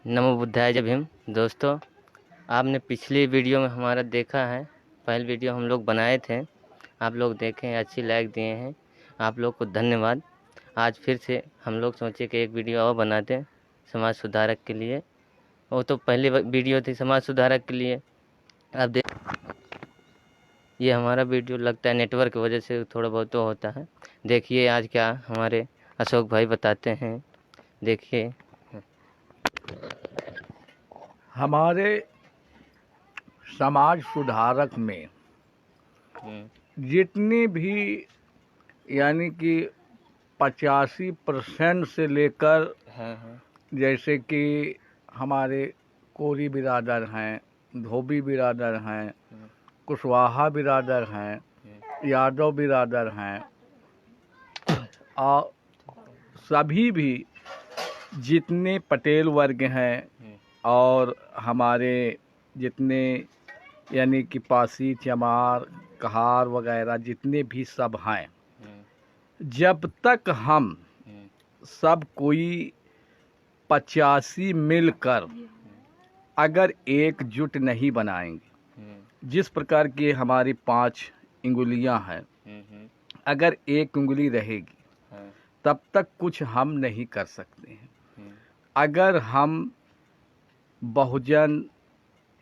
नमो बुद्धाय जय भीम। दोस्तों, आपने पिछली वीडियो में हमारा देखा है। पहली वीडियो हम लोग बनाए थे, आप लोग देखें, अच्छी लाइक दिए हैं, आप लोग को धन्यवाद। आज फिर से हम लोग सोचे कि एक वीडियो और बनाते हैं समाज सुधारक के लिए। वो तो पहली वीडियो थी समाज सुधारक के लिए। अब देख, ये हमारा वीडियो लगता है नेटवर्क की वजह से थोड़ा बहुत तो होता है। देखिए आज क्या हमारे अशोक भाई बताते हैं, देखिए। हमारे समाज सुधारक में जितनी भी यानी कि 85% से लेकर जैसे कि हमारे कोरी बिरादर हैं, धोबी बिरादर हैं, कुशवाहा बिरादर हैं, यादव बिरादर हैं, और सभी भी जितने पटेल वर्ग हैं और हमारे जितने यानी कि पासी, चमार, कहार वगैरह जितने भी सब हैं, जब तक हम सब कोई 85 मिलकर अगर एकजुट नहीं बनाएंगे, जिस प्रकार की हमारी 5 उंगलियां हैं, अगर एक उंगली रहेगी तब तक कुछ हम नहीं कर सकते हैं। अगर हम बहुजन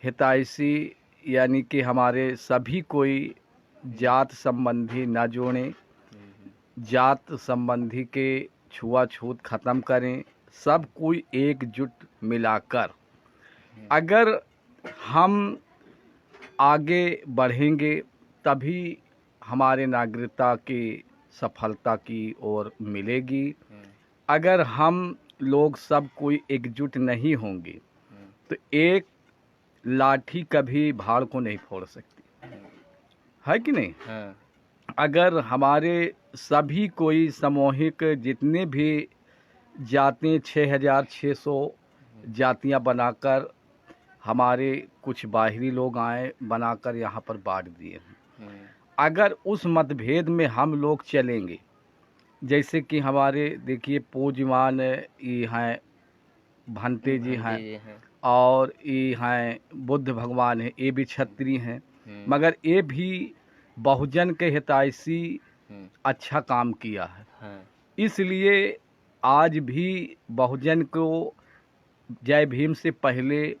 हितैषी यानी कि हमारे सभी कोई जात संबंधी न जोड़ें, जात संबंधी के छुआछूत ख़त्म करें, सब कोई एकजुट मिलाकर अगर हम आगे बढ़ेंगे तभी हमारे नागरिकता की सफलता की ओर मिलेगी। अगर हम लोग सब कोई एकजुट नहीं होंगे तो एक लाठी कभी भाड़ को नहीं फोड़ सकती, है कि नहीं? अगर हमारे सभी कोई सामूहिक जितने भी जातियाँ 6600 जातियाँ बनाकर हमारे कुछ बाहरी लोग आए बनाकर यहाँ पर बांट दिए हैं। अगर उस मतभेद में हम लोग चलेंगे, जैसे कि हमारे देखिए पूज्यमान ये हैं भंते जी हैं और ये हैं बुद्ध भगवान हैं, ये भी क्षत्रिय हैं, मगर ये भी बहुजन के हितैषी अच्छा काम किया है। इसलिए आज भी बहुजन को जय भीम से पहले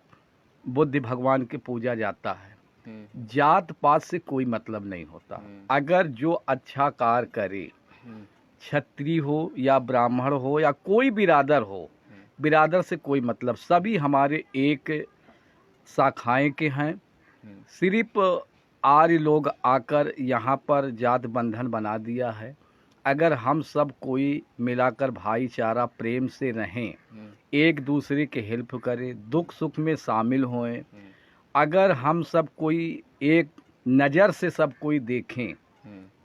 बुद्ध भगवान की पूजा जाता है। जात पात से कोई मतलब नहीं होता। अगर जो अच्छा कार्य करे, क्षत्रिय हो या ब्राह्मण हो या कोई बिरादर हो, बिरादर से कोई मतलब, सभी हमारे एक शाखाएं के हैं। सिर्फ आर्य लोग आकर यहाँ पर जात बंधन बना दिया है। अगर हम सब कोई मिलाकर भाईचारा प्रेम से रहें, एक दूसरे के हेल्प करें, दुख सुख में शामिल होएं, अगर हम सब कोई एक नज़र से सब कोई देखें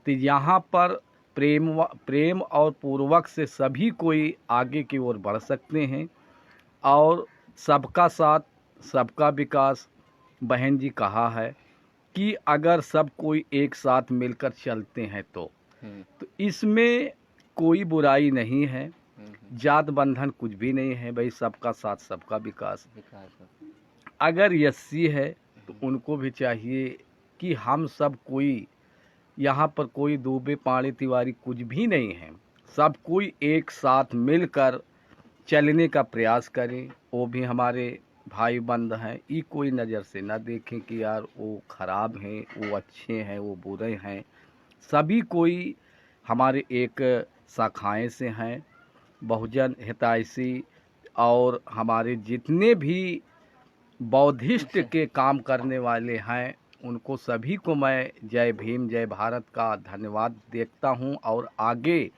तो यहाँ पर प्रेम और पूर्वक से सभी कोई आगे की ओर बढ़ सकते हैं। और सबका साथ सबका विकास, बहन जी कहा है कि अगर सब कोई एक साथ मिलकर चलते हैं तो इसमें कोई बुराई नहीं है। जात बंधन कुछ भी नहीं है भाई, सबका साथ सबका विकास। अगर यस्सी है तो उनको भी चाहिए कि हम सब कोई यहाँ पर कोई दूबे पाड़े तिवारी कुछ भी नहीं है, सब कोई एक साथ मिलकर चलने का प्रयास करें। वो भी हमारे भाई बंद हैं, ये कोई नज़र से ना देखें कि यार वो ख़राब हैं, वो अच्छे हैं, वो बुरे हैं। सभी कोई हमारे एक शाखाएं से हैं, बहुजन हितैषी, और हमारे जितने भी बौद्धिस्ट के काम करने वाले हैं उनको सभी को मैं जय भीम जय भारत का धन्यवाद देखता हूं। और आगे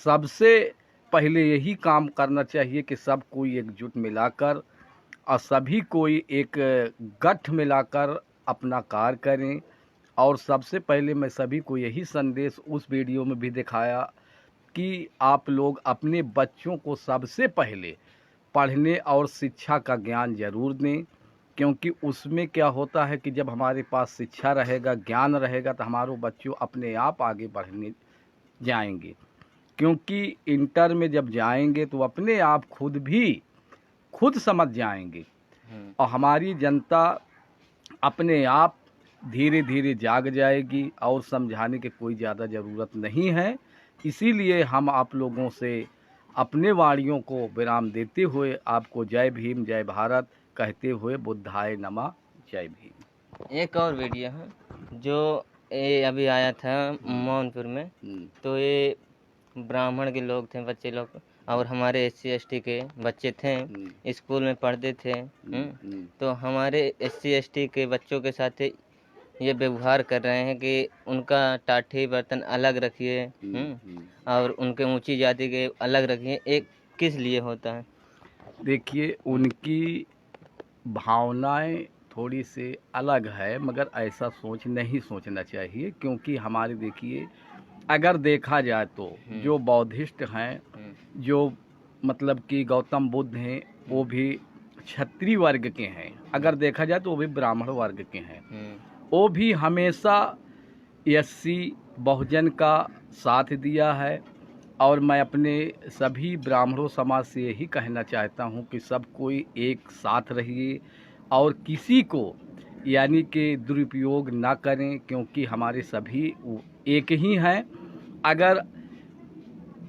सबसे पहले यही काम करना चाहिए कि सब कोई एकजुट मिलाकर और सभी कोई एक गठ मिलाकर अपना कार्य करें। और सबसे पहले मैं सभी को यही संदेश उस वीडियो में भी दिखाया कि आप लोग अपने बच्चों को सबसे पहले पढ़ने और शिक्षा का ज्ञान जरूर दें, क्योंकि उसमें क्या होता है कि जब हमारे पास शिक्षा रहेगा, ज्ञान रहेगा, तो हमारे बच्चों अपने आप आगे बढ़ने जाएंगे। क्योंकि इंटर में जब जाएंगे तो अपने आप खुद भी खुद समझ जाएंगे और हमारी जनता अपने आप धीरे धीरे जाग जाएगी और समझाने की कोई ज़्यादा ज़रूरत नहीं है। इसीलिए हम आप लोगों से अपने वाणियों को विराम देते हुए आपको जय भीम जय भारत कहते हुए बुद्धाय नमः, जय भीम। एक और वीडियो है जो ये अभी आया था मौनपुर में, तो ये ब्राह्मण के लोग थे, बच्चे लोग, और हमारे SC ST के बच्चे थे, स्कूल में पढ़ते थे। तो हमारे SC ST के बच्चों के साथ ये व्यवहार कर रहे हैं कि उनका टाठी बर्तन अलग रखिए, और उनके ऊंची जाति के अलग रखिए। एक किस लिए होता है? देखिए, उनकी भावनाएं थोड़ी से अलग है, मगर ऐसा नहीं सोचना चाहिए, क्योंकि हमारे देखिए अगर देखा जाए तो जो बौद्धिस्ट हैं, जो मतलब कि गौतम बुद्ध हैं, वो भी क्षत्रिय वर्ग के हैं। अगर देखा जाए तो वो भी ब्राह्मण वर्ग के हैं। वो भी हमेशा SC बहुजन का साथ दिया है। और मैं अपने सभी ब्राह्मणों समाज से यही कहना चाहता हूँ कि सब कोई एक साथ रहिए और किसी को यानी कि दुरुपयोग ना करें, क्योंकि हमारे सभी एक ही हैं। अगर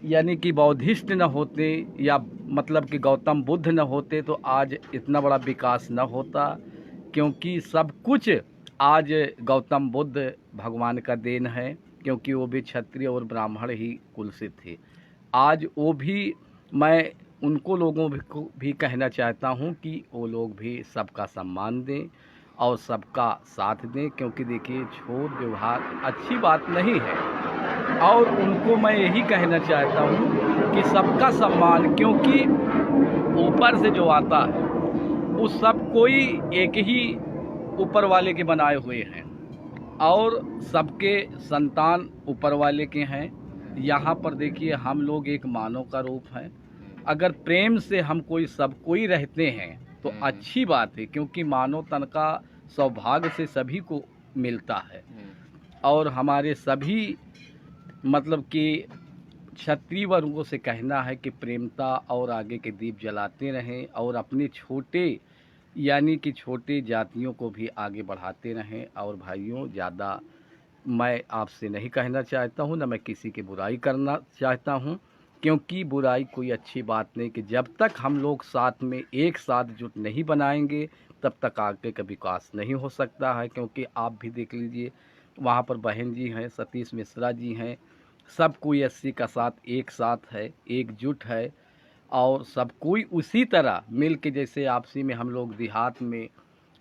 यानी कि बौद्धिस्ट न होते या मतलब कि गौतम बुद्ध न होते तो आज इतना बड़ा विकास न होता, क्योंकि सब कुछ आज गौतम बुद्ध भगवान का देन है, क्योंकि वो भी क्षत्रिय और ब्राह्मण ही कुल से थे। आज वो भी, मैं उनको लोगों को भी कहना चाहता हूँ कि वो लोग भी सबका सम्मान दें और सबका साथ दें, क्योंकि देखिए छोट व्यवहार अच्छी बात नहीं है। और उनको मैं यही कहना चाहता हूँ कि सबका सम्मान, क्योंकि ऊपर से जो आता है वो सब कोई एक ही ऊपर वाले के बनाए हुए हैं और सबके संतान ऊपर वाले के हैं। यहाँ पर देखिए हम लोग एक मानव का रूप है। अगर प्रेम से हम सब कोई रहते हैं तो अच्छी बात है, क्योंकि मानव तन का सौभाग्य से सभी को मिलता है। और हमारे सभी मतलब कि क्षत्रिय वर्गों से कहना है कि प्रेमता और आगे के दीप जलाते रहें और अपने छोटे यानी कि छोटे जातियों को भी आगे बढ़ाते रहें। और भाइयों, ज़्यादा मैं आपसे नहीं कहना चाहता हूँ, ना मैं किसी की बुराई करना चाहता हूँ, क्योंकि बुराई कोई अच्छी बात नहीं। कि जब तक हम लोग साथ में एक साथ जुट नहीं बनाएंगे तब तक आगे का विकास नहीं हो सकता है। क्योंकि आप भी देख लीजिए, वहाँ पर बहन जी हैं, सतीश मिश्रा जी हैं, सब कोई SC का साथ एक साथ है, एकजुट है। और सब कोई उसी तरह मिल के, जैसे आपसी में हम लोग देहात में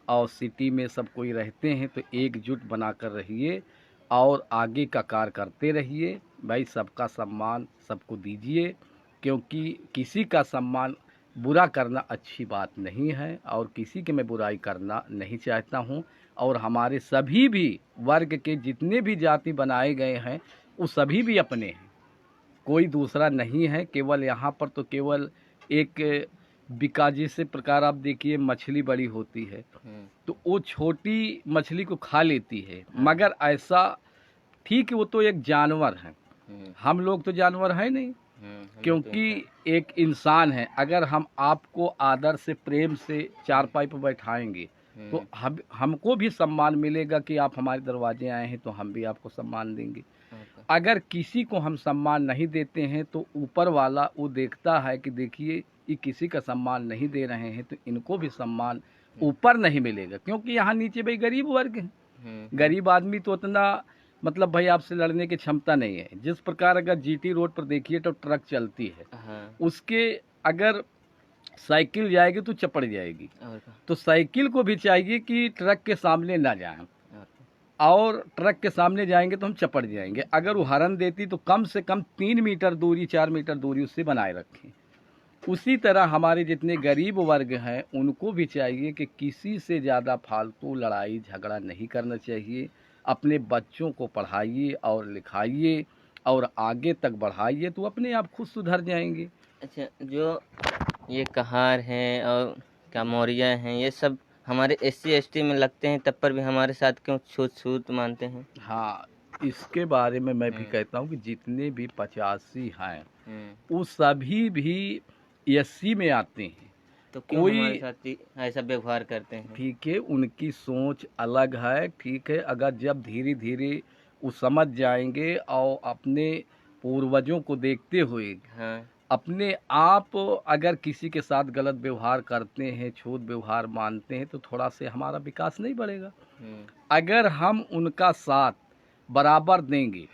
और सिटी में सब कोई रहते हैं, तो एकजुट बनाकर रहिए और आगे का कार्य करते रहिए। भाई, सबका सम्मान सबको दीजिए, क्योंकि किसी का सम्मान बुरा करना अच्छी बात नहीं है और किसी के मैं बुराई करना नहीं चाहता हूँ। और हमारे सभी भी वर्ग के जितने भी जाति बनाए गए हैं वो सभी भी अपने हैं, कोई दूसरा नहीं है। केवल यहाँ पर तो केवल एक बिकाजी से प्रकार आप देखिए, मछली बड़ी होती है तो वो छोटी मछली को खा लेती है, मगर ऐसा ठीक है, वो तो एक जानवर है। हम लोग तो जानवर हैं नहीं, क्योंकि एक इंसान है। अगर हम आपको आदर से प्रेम से चारपाई पर बैठाएंगे तो हमको भी सम्मान मिलेगा कि आप हमारे दरवाजे आए हैं, तो हम भी आपको सम्मान देंगे। अगर किसी को हम सम्मान नहीं देते हैं तो ऊपर वाला वो देखता है कि देखिए ये किसी का सम्मान नहीं दे रहे हैं, तो इनको भी सम्मान ऊपर नहीं मिलेगा, क्योंकि यहाँ नीचे भाई गरीब वर्ग है। गरीब आदमी तो उतना मतलब भाई आपसे लड़ने की क्षमता नहीं है। जिस प्रकार अगर GT रोड पर देखिए तो ट्रक चलती है, उसके अगर साइकिल जाएगी तो चपड़ जाएगी, तो साइकिल को भी चाहिए कि ट्रक के सामने ना जाएं, और ट्रक के सामने जाएंगे तो हम चपड़ जाएंगे। अगर वो हॉर्न देती तो कम से कम 3 मीटर दूरी 4 मीटर दूरी उससे बनाए रखें। उसी तरह हमारे जितने गरीब वर्ग हैं उनको भी चाहिए कि किसी से ज़्यादा फालतू लड़ाई झगड़ा नहीं करना चाहिए। अपने बच्चों को पढ़ाइए और लिखाइए और आगे तक बढ़ाइए, तो अपने आप खुद सुधर जाएंगे। अच्छा, जो ये कहार हैं और क्या मौर्य हैं, ये सब हमारे SC ST में लगते हैं, तब पर भी हमारे साथ क्यों छूत मानते हैं? हाँ, इसके बारे में मैं भी कहता हूँ कि जितने भी 85 हैं वो सभी भी SC में आते हैं, तो क्यों कोई हमारे साथ ऐसा व्यवहार करते हैं? ठीक है, उनकी सोच अलग है। ठीक है, अगर जब धीरे धीरे वो समझ जाएंगे और अपने पूर्वजों को देखते हुए हाँ। अपने आप अगर किसी के साथ गलत व्यवहार करते हैं, छूत व्यवहार मानते हैं, तो थोड़ा से हमारा विकास नहीं बढ़ेगा। अगर हम उनका साथ बराबर देंगे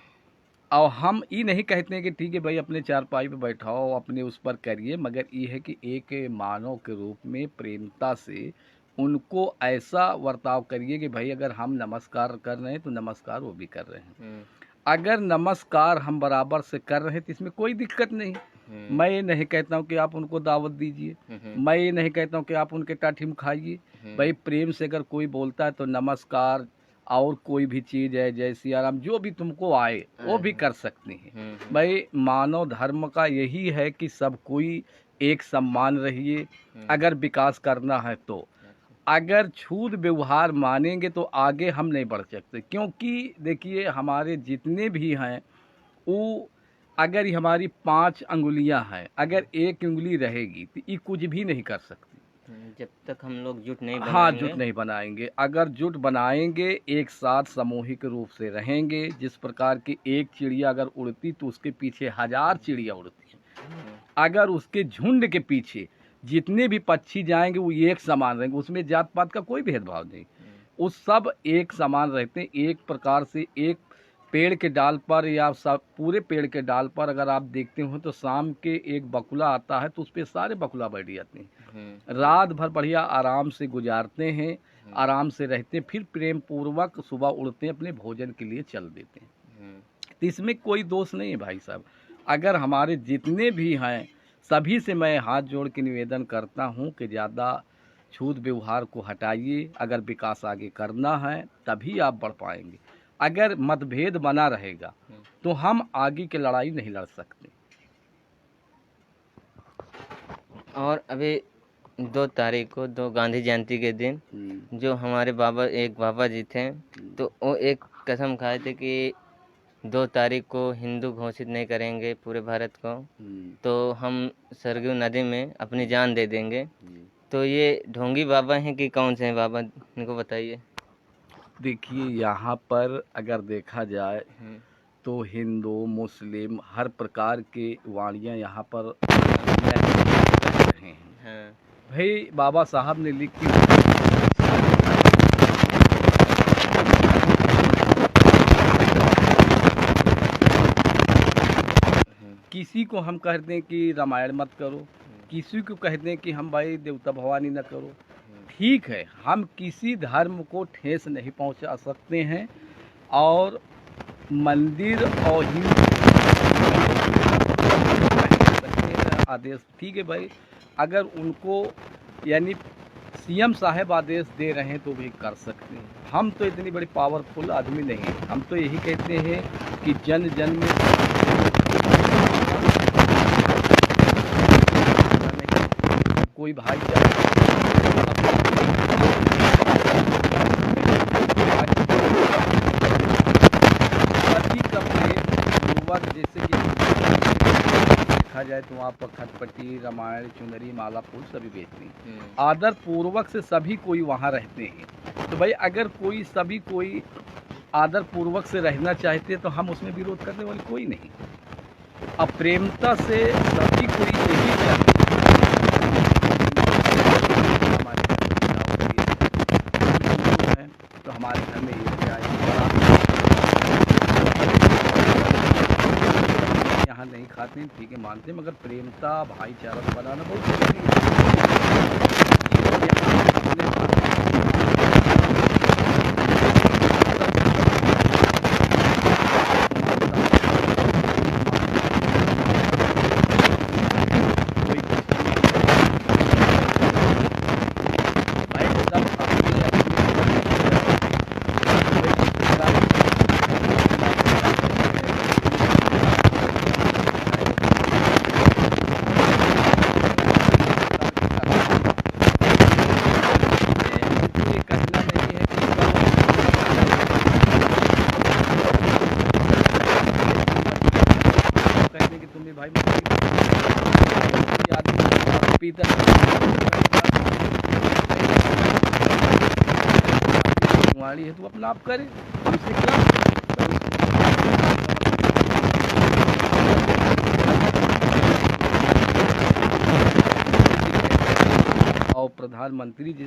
और हम ये नहीं कहते हैं कि ठीक है भाई अपने चारपाई पे बैठाओ, अपने उस पर करिए, मगर ये है कि एक मानव के रूप में प्रेमता से उनको ऐसा बर्ताव करिए कि भाई अगर हम नमस्कार कर रहे हैं तो नमस्कार वो भी कर रहे हैं। अगर नमस्कार हम बराबर से कर रहे हैं तो इसमें कोई दिक्कत नहीं। मैं ये नहीं कहता हूँ कि आप उनको दावत दीजिए, मैं ये नहीं कहता हूँ कि आप उनके टाठिम खाइए। भाई प्रेम से अगर कोई बोलता है तो नमस्कार और कोई भी चीज़ है, जय सिया राम, जो भी तुमको आए वो भी कर सकते हैं। भाई मानव धर्म का यही है कि सब कोई एक सम्मान रहिए अगर विकास करना है तो। अगर छूत व्यवहार मानेंगे तो आगे हम नहीं बढ़ सकते, क्योंकि देखिए हमारे जितने भी हैं वो अगर ये हमारी 5 अंगुलियां हैं, अगर एक उंगली रहेगी तो ये कुछ भी नहीं कर सकती जब तक हम लोग जुट नहीं हाँ, बनाएंगे। जुट नहीं बनाएंगे। अगर जुट बनाएंगे, एक साथ सामूहिक रूप से रहेंगे, जिस प्रकार की एक चिड़िया अगर उड़ती तो उसके पीछे 1000 चिड़िया उड़ती हैं। अगर उसके झुंड के पीछे जितने भी पक्षी जाएंगे वो एक समान रहेंगे, उसमें जात पात का कोई भेदभाव नहीं, वो सब एक समान रहते हैं। एक प्रकार से एक पेड़ के डाल पर या सब पूरे पेड़ के डाल पर अगर आप देखते हो तो शाम के एक बकुला आता है तो उस पर सारे बकुला बैठ जाते हैं, रात भर बढ़िया आराम से गुजारते हैं, आराम से रहते हैं, फिर प्रेम पूर्वक सुबह उड़ते हैं, अपने भोजन के लिए चल देते हैं। तो इसमें कोई दोष नहीं है भाई साहब। अगर हमारे जितने भी हैं सभी से मैं हाथ जोड़ के निवेदन करता हूँ कि ज़्यादा छूत व्यवहार को हटाइए। अगर विकास आगे करना है तभी आप बढ़ पाएंगे। अगर मतभेद बना रहेगा तो हम आगे की लड़ाई नहीं लड़ सकते। और अभी 2 तारीख को, 2 गांधी जयंती के दिन, जो हमारे बाबा, एक बाबा जी थे, तो वो एक कसम खाए थे कि 2 तारीख को हिंदू घोषित नहीं करेंगे पूरे भारत को, तो हम सरयू नदी में अपनी जान दे देंगे। तो ये ढोंगी बाबा हैं कि कौन से हैं बाबा, इनको बताइए। देखिए यहाँ पर अगर देखा जाए तो हिंदू मुस्लिम हर प्रकार के वाणियाँ यहाँ पर रहे हैं। भाई बाबा साहब ने लिख के किसी को हम कहते हैं कि रामायण मत करो, किसी को कहते हैं कि हम भाई देवता भवानी न करो। ठीक है, हम किसी धर्म को ठेस नहीं पहुंचा सकते हैं और मंदिर और हिंदू आदेश, ठीक है भाई, अगर उनको यानी सीएम साहब आदेश दे रहे हैं तो भी कर सकते हैं। हम तो इतनी बड़ी पावरफुल आदमी नहीं हैं। हम तो यही कहते हैं कि जन जन में कोई भाईचारा जैसे कि देखा जाए तो वहाँ पर खटपटी, रामायण, चुनरी, माला, फूल सभी बेचते हैं। आदर पूर्वक से सभी कोई वहाँ रहते हैं। तो भाई अगर कोई सभी कोई आदर पूर्वक से रहना चाहते हैं तो हम उसमें विरोध करने वाले कोई नहीं। अब प्रेमता से सभी कोई यही चाहते हैं तो हमारे घर में ये जाए, यहाँ नहीं खाते हैं, ठीक है, मानते हैं, मगर प्रेमता भाईचारा बनाना बहुत जरूरी खिलाड़ी है तो अपना आप करे, हमसे क्या। और प्रधानमंत्री जी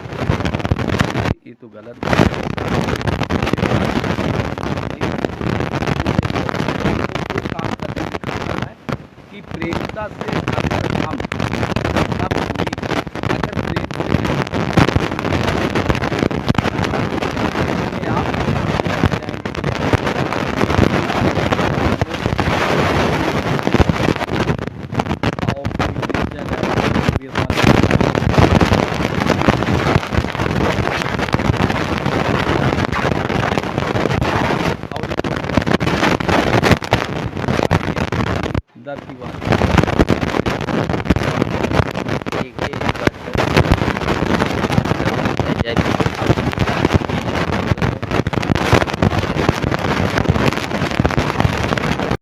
ये तो गलत बात है कि प्रेमता से अगर हम